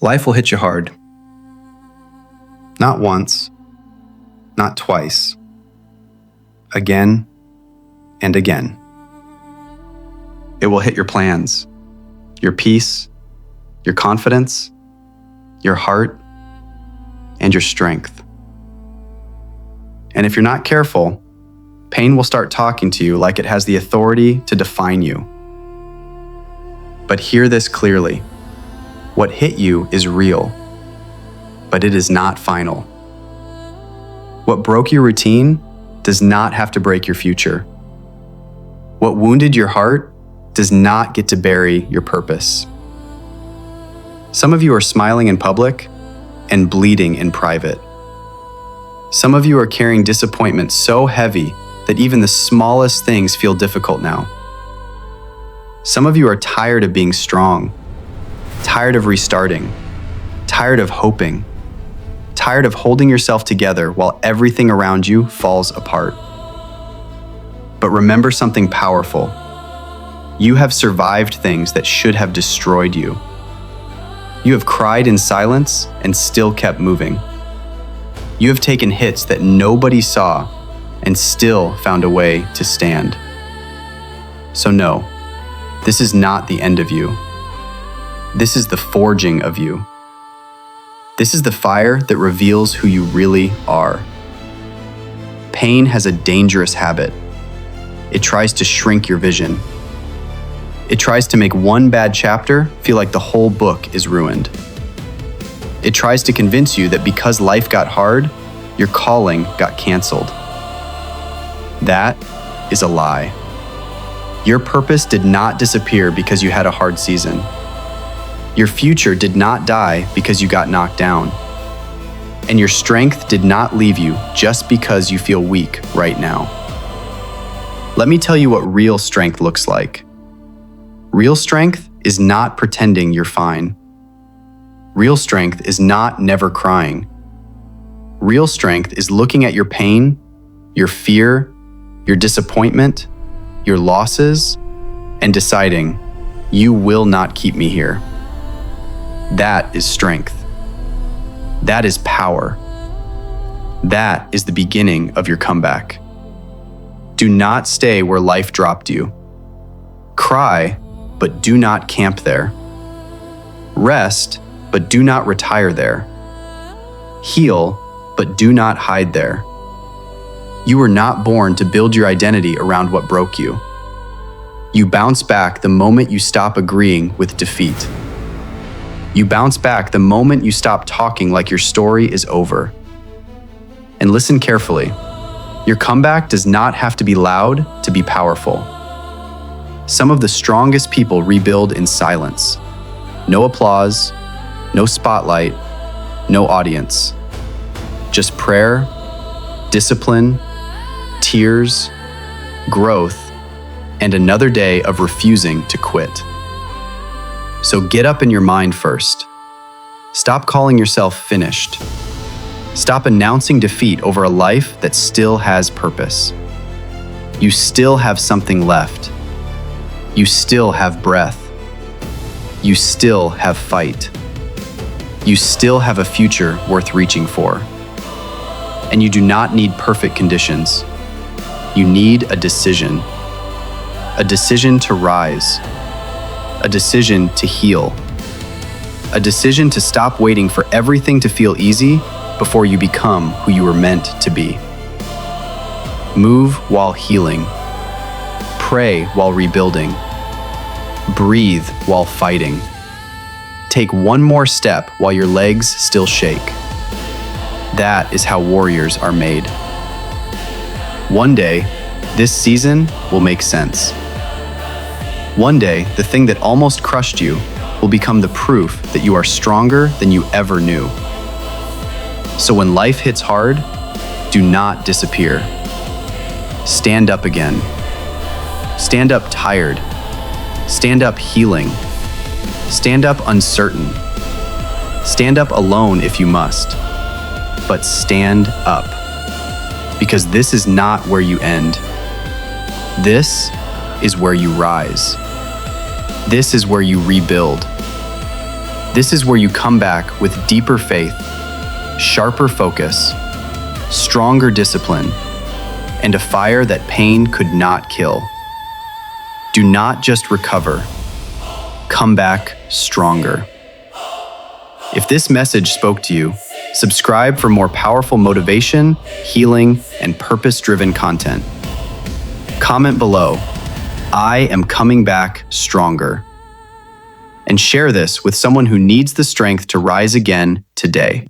Life will hit you hard. Not once, not twice. Again and again. It will hit your plans, your peace, your confidence, your heart, and your strength. And if you're not careful, pain will start talking to you like it has the authority to define you. But hear this clearly. What hit you is real, but it is not final. What broke your routine does not have to break your future. What wounded your heart does not get to bury your purpose. Some of you are smiling in public and bleeding in private. Some of you are carrying disappointment so heavy that even the smallest things feel difficult now. Some of you are tired of being strong, tired of restarting, tired of hoping, tired of holding yourself together while everything around you falls apart. But remember something powerful. You have survived things that should have destroyed you. You have cried in silence and still kept moving. You have taken hits that nobody saw and still found a way to stand. So no, this is not the end of you. This is the forging of you. This is the fire that reveals who you really are. Pain has a dangerous habit. It tries to shrink your vision. It tries to make one bad chapter feel like the whole book is ruined. It tries to convince you that because life got hard, your calling got canceled. That is a lie. Your purpose did not disappear because you had a hard season. Your future did not die because you got knocked down. And your strength did not leave you just because you feel weak right now. Let me tell you what real strength looks like. Real strength is not pretending you're fine. Real strength is not never crying. Real strength is looking at your pain, your fear, your disappointment, your losses, and deciding, you will not keep me here. That is strength. That is power. That is the beginning of your comeback. Do not stay where life dropped you. Cry, but do not camp there. Rest, but do not retire there. Heal, but do not hide there. You were not born to build your identity around what broke you. You bounce back the moment you stop agreeing with defeat. You bounce back the moment you stop talking like your story is over. And listen carefully. Your comeback does not have to be loud to be powerful. Some of the strongest people rebuild in silence. No applause, no spotlight, no audience. Just prayer, discipline, tears, growth, and another day of refusing to quit. So get up in your mind first. Stop calling yourself finished. Stop announcing defeat over a life that still has purpose. You still have something left. You still have breath. You still have fight. You still have a future worth reaching for. And you do not need perfect conditions. You need a decision. A decision to rise. A decision to heal. A decision to stop waiting for everything to feel easy before you become who you were meant to be. Move while healing. Pray while rebuilding. Breathe while fighting. Take one more step while your legs still shake. That is how warriors are made. One day, this season will make sense. One day, the thing that almost crushed you will become the proof that you are stronger than you ever knew. So when life hits hard, do not disappear. Stand up again. Stand up tired. Stand up healing. Stand up uncertain. Stand up alone if you must. But stand up. Because this is not where you end. This is where you rise. This is where you rebuild. This is where you come back with deeper faith, sharper focus, stronger discipline, and a fire that pain could not kill. Do not just recover, come back stronger. If this message spoke to you, subscribe for more powerful motivation, healing, and purpose-driven content. Comment below, "I am coming back stronger." And share this with someone who needs the strength to rise again today.